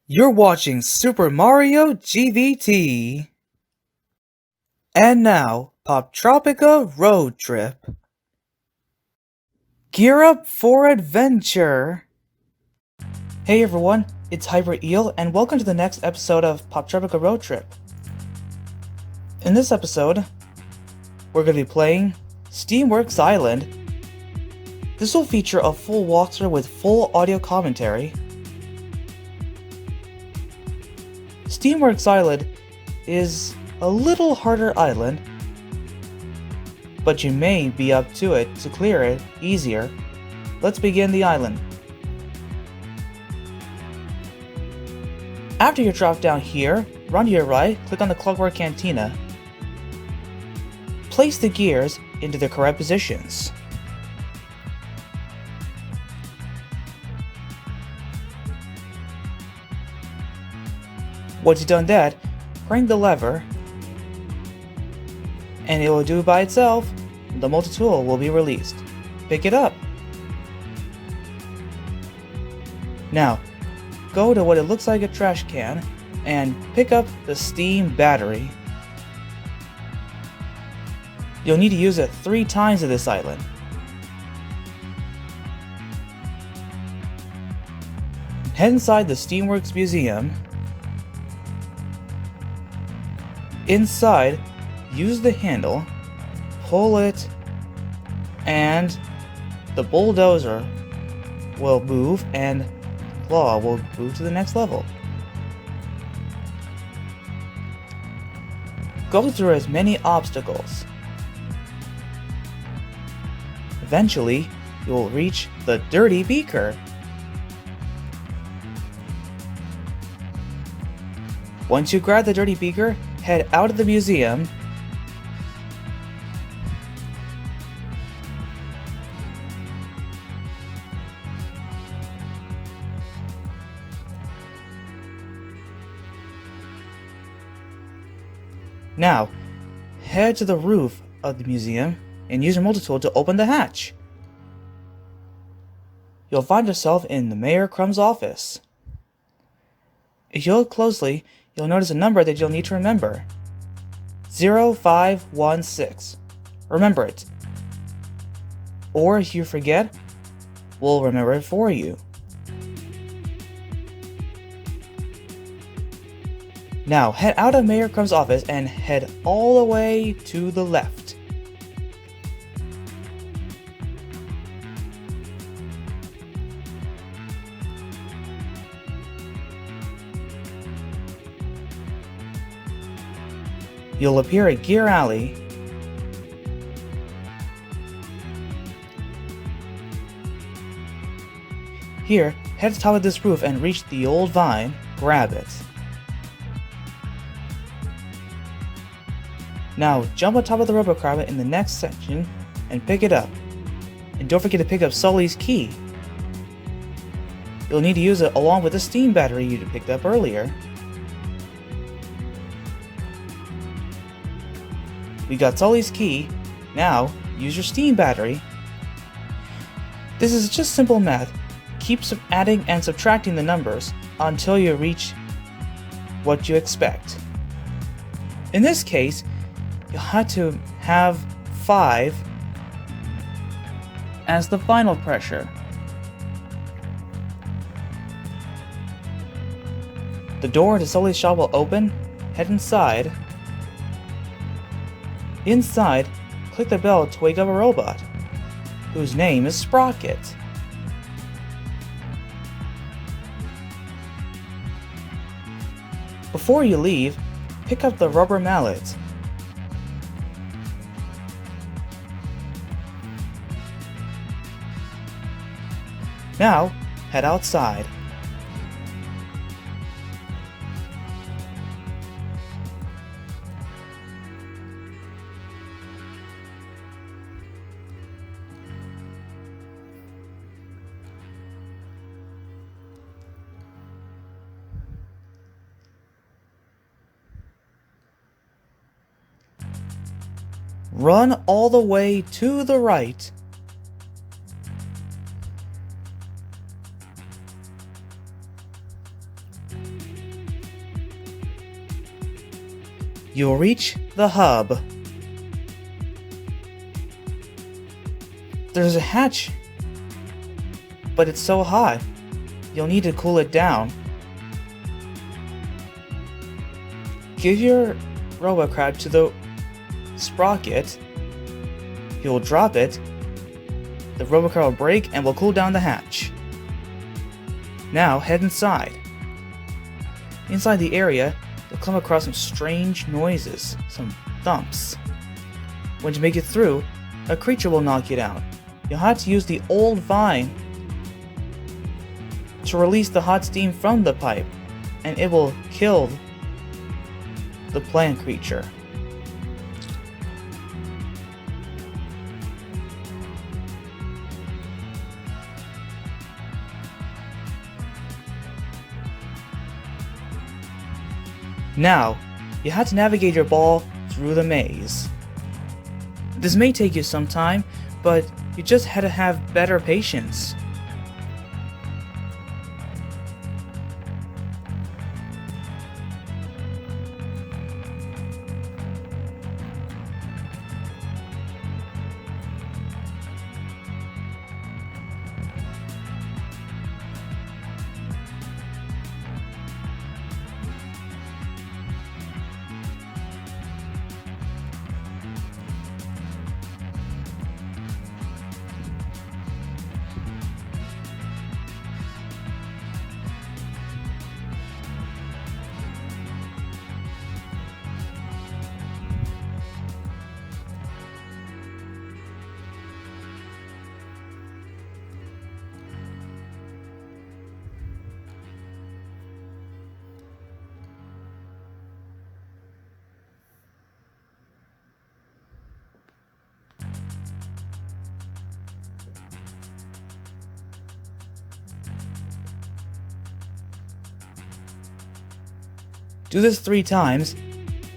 You're watching Super Mario GVT. And now, Poptropica Road Trip. Gear up for adventure! Hey everyone, it's Hyper Eel, and welcome to the next episode of Poptropica Road Trip. In this episode, we're going to be playing Steamworks Island. This will feature a full walkthrough with full audio commentary. Steamworks Island is a little harder island, but you may be up to it to clear it easier. Let's begin the island. After you drop down here, run to your right, click on the Clockwork Cantina. Place the gears into the correct positions. Once you've done that, crank the lever, and it will do it by itself. The multi-tool will be released. Pick it up. Now, go to what it looks like a trash can, and pick up the steam battery. You'll need to use it 3 times at this island. Head inside the Steamworks Museum. Inside, use the handle, pull it, and the bulldozer will move and claw will move to the next level. Go through as many obstacles. Eventually, you will reach the dirty beaker. Once you grab the dirty beaker, head out of the museum. Now, head to the roof of the museum and use your multi-tool to open the hatch. You'll find yourself in the Mayor Crumb's office. If you look closely, you'll notice a number that you'll need to remember. 0516. Remember it. Or if you forget, we'll remember it for you. Now head out of Mayor Crumb's office and head all the way to the left. You'll appear at Gear Alley. Here, head to the top of this roof and reach the old vine. Grab it. Now, jump on top of the rubber crab in the next section and pick it up. And don't forget to pick up Sully's key. You'll need to use it along with the steam battery you picked up earlier. We got Sully's key. Now, use your steam battery. This is just simple math. Keep adding and subtracting the numbers until you reach what you expect. In this case, you'll have to have 5 as the final pressure. The door to Sully's shop will open. Head inside. Inside, click the bell to wake up a robot, whose name is Sprocket. Before you leave, pick up the rubber mallet. Now, head outside. Run all the way to the right. You'll reach the hub. There's a hatch, but it's so hot, you'll need to cool it down. Give your RoboCrab to the sprocket. He will drop it. The RoboCrab will break and will cool down the hatch. Now head inside. Inside the area, you'll come across some strange noises, some thumps. When you make it through, a creature will knock you down. You'll have to use the old vine to release the hot steam from the pipe, and it will kill the plant creature. Now, you have to navigate your ball through the maze. This may take you some time, but you just had to have better patience. Do this 3 times,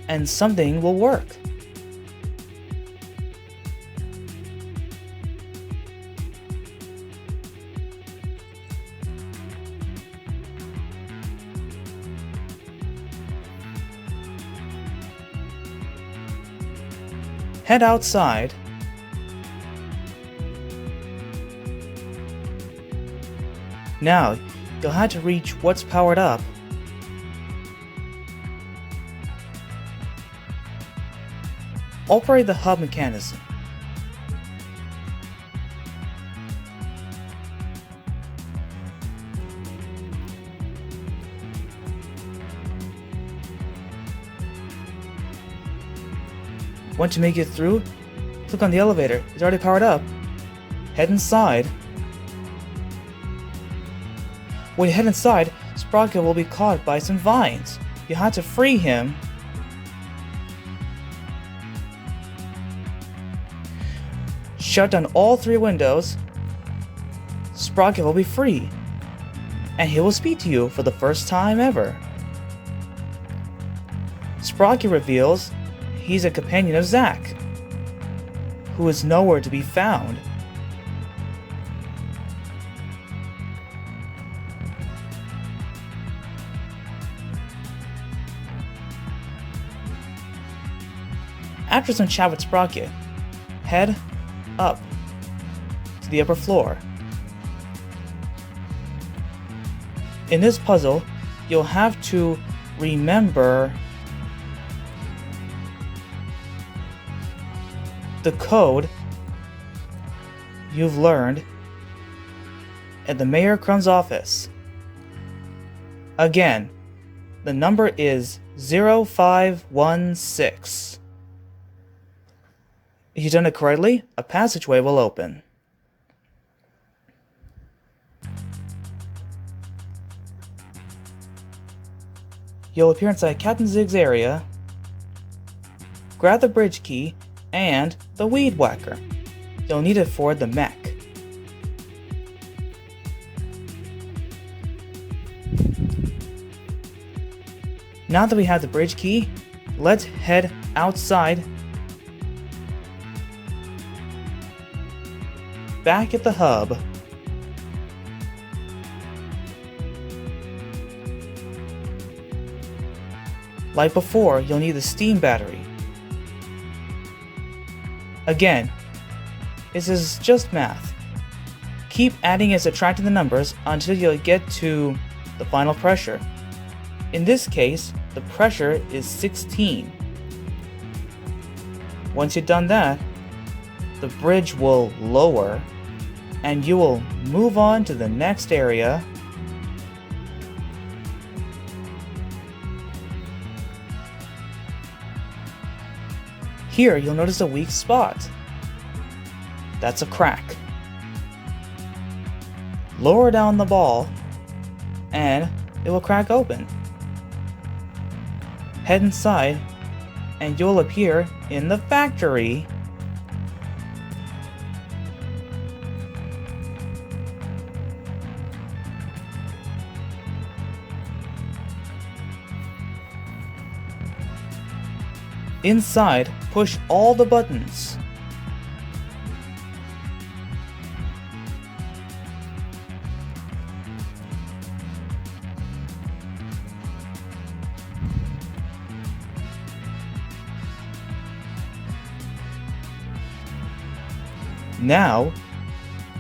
and something will work. Head outside. Now, you'll have to reach what's powered up. Operate the hub mechanism. Once you make it through, click on the elevator. It's already powered up. Head inside. When you head inside, Sprocket will be caught by some vines. You have to free him. Shut down all 3 windows. Sprocket will be free, and he will speak to you for the first time ever. Sprocket reveals he's a companion of Zack, who is nowhere to be found. After some chat with Sprocket, head up to the upper floor. In this puzzle, you'll have to remember the code you've learned at the Mayor Crumb's office. Again, the number is 0516. If you've done it correctly, a passageway will open. You'll appear inside Captain Zig's area, grab the bridge key, and the weed whacker. You'll need it for the mech. Now that we have the bridge key, let's head outside. Back at the hub. Like before, you'll need the steam battery. Again, this is just math. Keep adding and subtracting the numbers until you get to the final pressure. In this case, the pressure is 16. Once you've done that, the bridge will lower and you will move on to the next area. Here, you'll notice a weak spot. That's a crack. Lower down the ball, and it will crack open. Head inside, and you'll appear in the factory. Inside, push all the buttons. Now,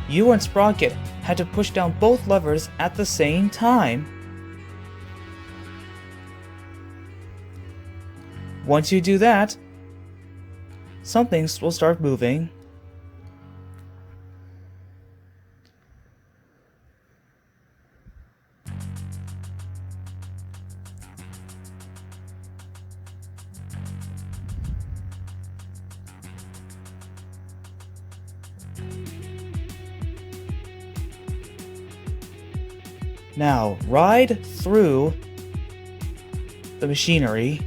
you and Sprocket had to push down both levers at the same time. Once you do that, some things will start moving. Now, ride through the machinery.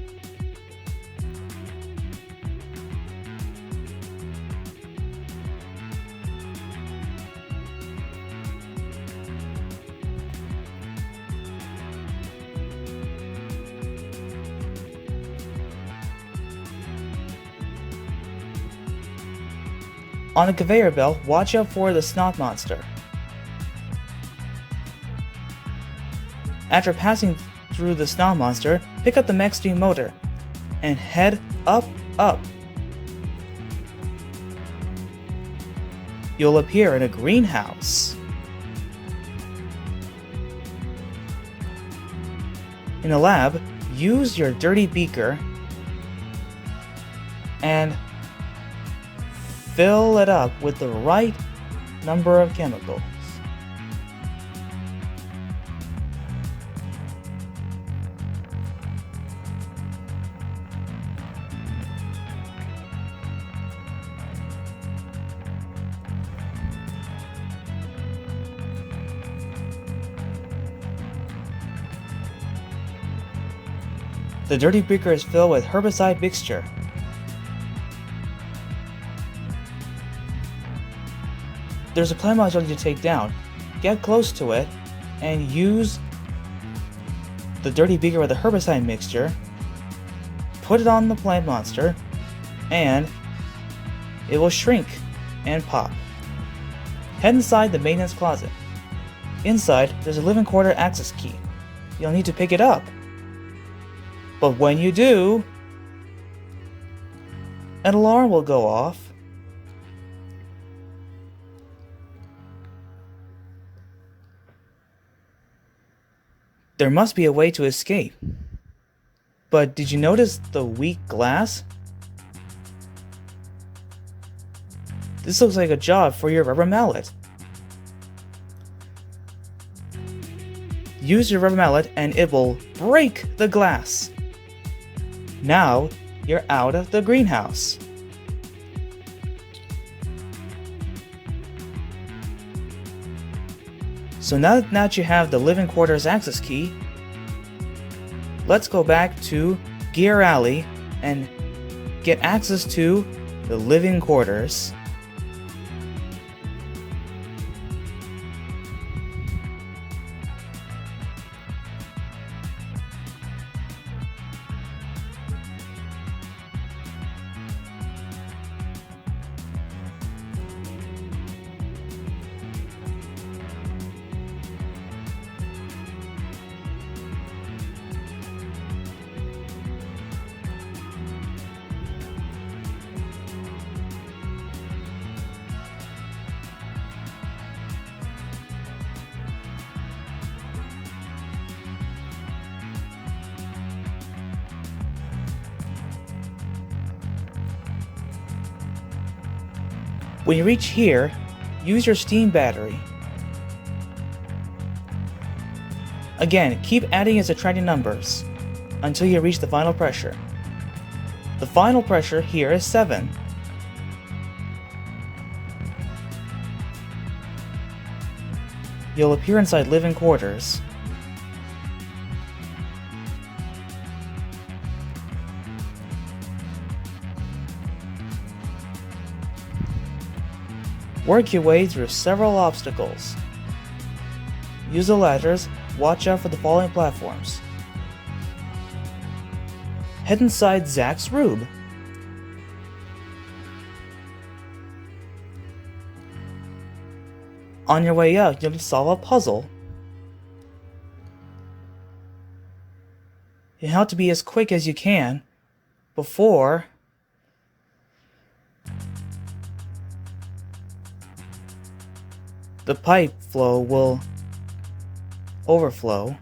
On a conveyor belt, watch out for the snot monster. After passing through the snot monster, pick up the mech steam motor and head up. You'll appear in a greenhouse. In a lab, use your dirty beaker and fill it up with the right number of chemicals. The dirty beaker is filled with herbicide mixture. There's a plant module to take down. Get close to it and use the dirty beaker with the herbicide mixture. Put it on the plant monster and it will shrink and pop. Head inside the maintenance closet. Inside, there's a living quarter access key. You'll need to pick it up. But when you do, an alarm will go off. There must be a way to escape. But did you notice the weak glass? This looks like a job for your rubber mallet. Use your rubber mallet and it will break the glass. Now, you're out of the greenhouse. So now that you have the living quarters access key, let's go back to Gear Alley and get access to the living quarters. When you reach here, use your steam battery. Again, keep adding and subtracting numbers until you reach the final pressure. The final pressure here is 7. You'll appear inside living quarters. Work your way through several obstacles. Use the ladders, watch out for the falling platforms. Head inside Zach's room. On your way out, you'll need to solve a puzzle. You have to be as quick as you can before the pipe flow will overflow.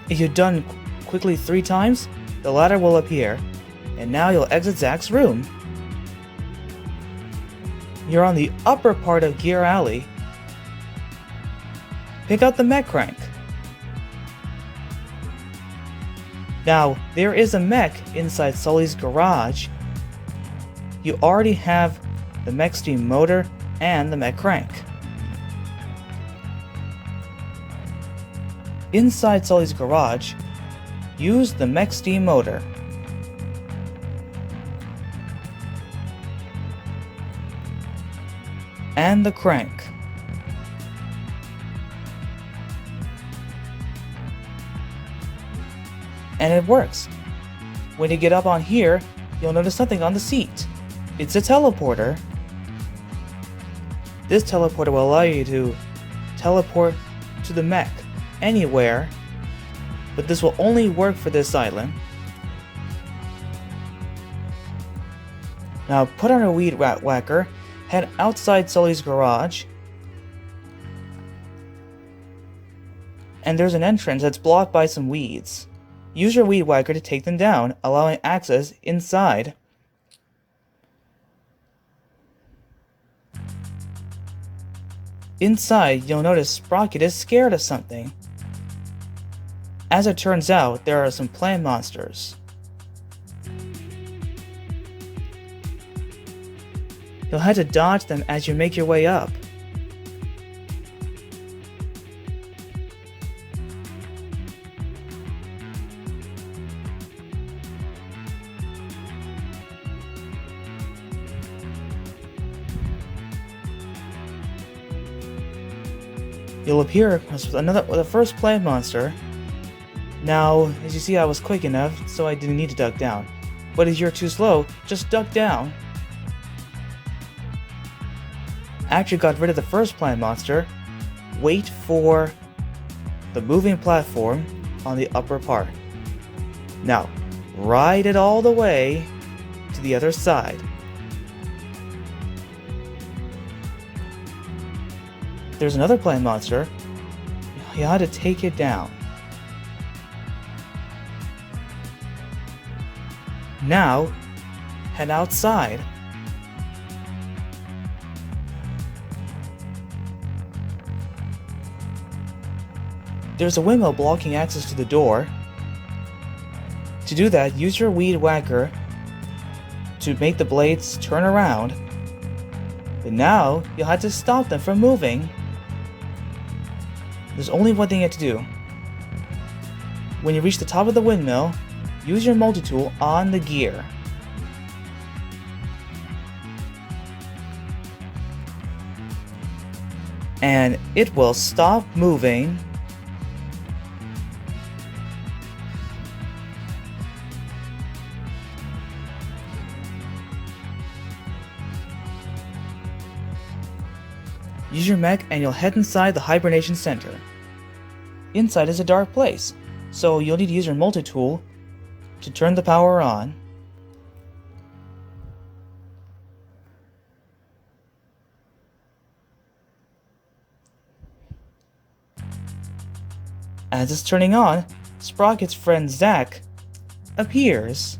If you're done quickly 3 times, the ladder will appear, and now you'll exit Zach's room. You're on the upper part of Gear Alley. Pick up the mech crank. Now, there is a mech inside Sully's garage. You already have the mech steam motor and the mech crank. Inside Sully's garage, use the mech steam motor. And the crank. And it works. When you get up on here, you'll notice something on the seat. It's a teleporter. This teleporter will allow you to teleport to the mech anywhere, but this will only work for this island. Now put on a weed whacker, head outside Sully's garage, and there's an entrance that's blocked by some weeds. Use your weed whacker to take them down, allowing access inside. Inside, you'll notice Sprocket is scared of something. As it turns out, there are some plant monsters. You'll have to dodge them as you make your way up. You'll appear with the first plant monster. Now, as you see, I was quick enough, so I didn't need to duck down. But if you're too slow, just duck down. After you got rid of the first plant monster, wait for the moving platform on the upper part. Now, ride it all the way to the other side. There's another plant monster. You have to take it down. Now, head outside. There's a windmill blocking access to the door. To do that, use your weed whacker to make the blades turn around. But now, you'll have to stop them from moving. There's only one thing you have to do. When you reach the top of the windmill, use your multi-tool on the gear. and it will stop moving. Use your mech and you'll head inside the hibernation center. Inside is a dark place, so you'll need to use your multi-tool to turn the power on. As it's turning on, Sprocket's friend Zack appears.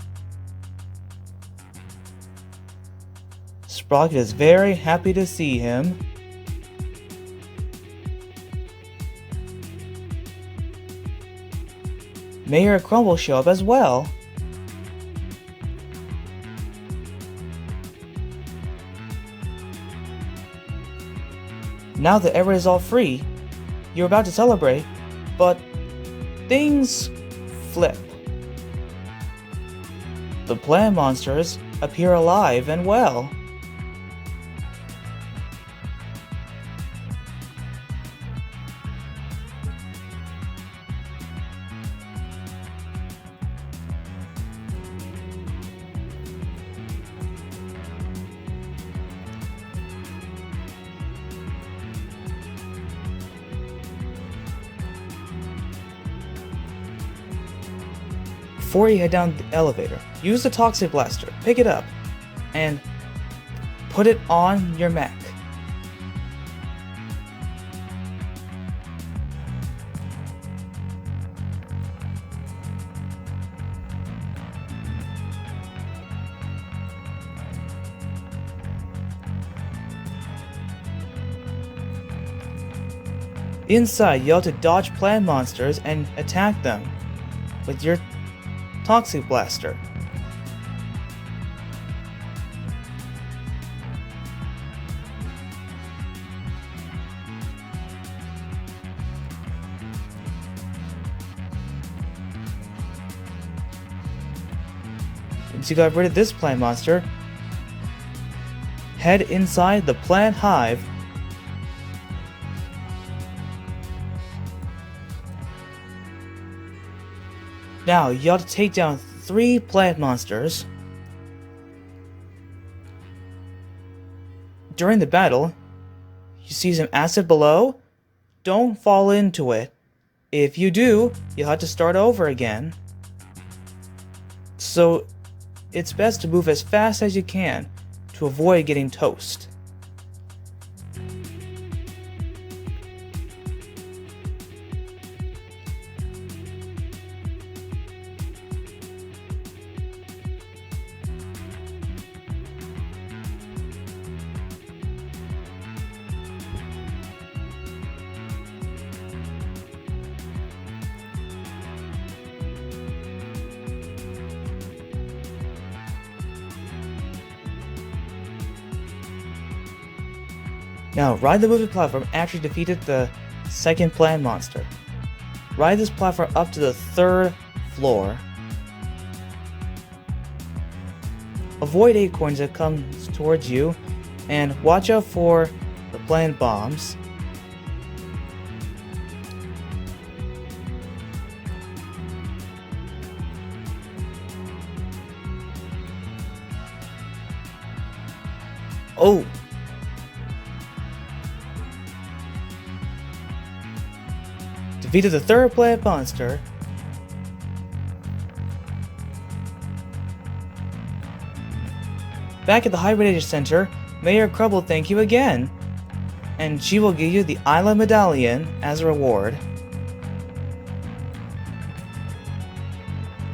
Sprocket is very happy to see him. Mayor Crumble show up as well. Now that everyone is all free, you're about to celebrate, but things flip. The plant monsters appear alive and well. Before you head down the elevator, use the Toxic Blaster, pick it up, and put it on your mech. Inside, you'll have to dodge plant monsters and attack them with your Toxic Blaster. Once you got rid of this plant monster, head inside the plant hive. Now, you have to take down 3 plant monsters. During the battle, you see some acid below. Don't fall into it. If you do, you'll have to start over again. So, it's best to move as fast as you can to avoid getting toast. Now, ride the moving platform after you defeated the second plant monster. Ride this platform up to the 3rd floor. Avoid acorns that comes towards you, and watch out for the plant bombs. Oh! Defeated the 3rd plant monster. Back at the Hibernation Center, Mayor Crumble thank you again, and she will give you the Island Medallion as a reward.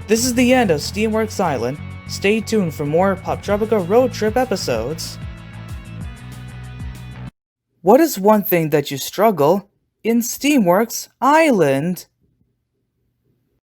This is the end of Steamworks Island. Stay tuned for more Poptropica road trip episodes. What is one thing that you struggle in Steamworks Island?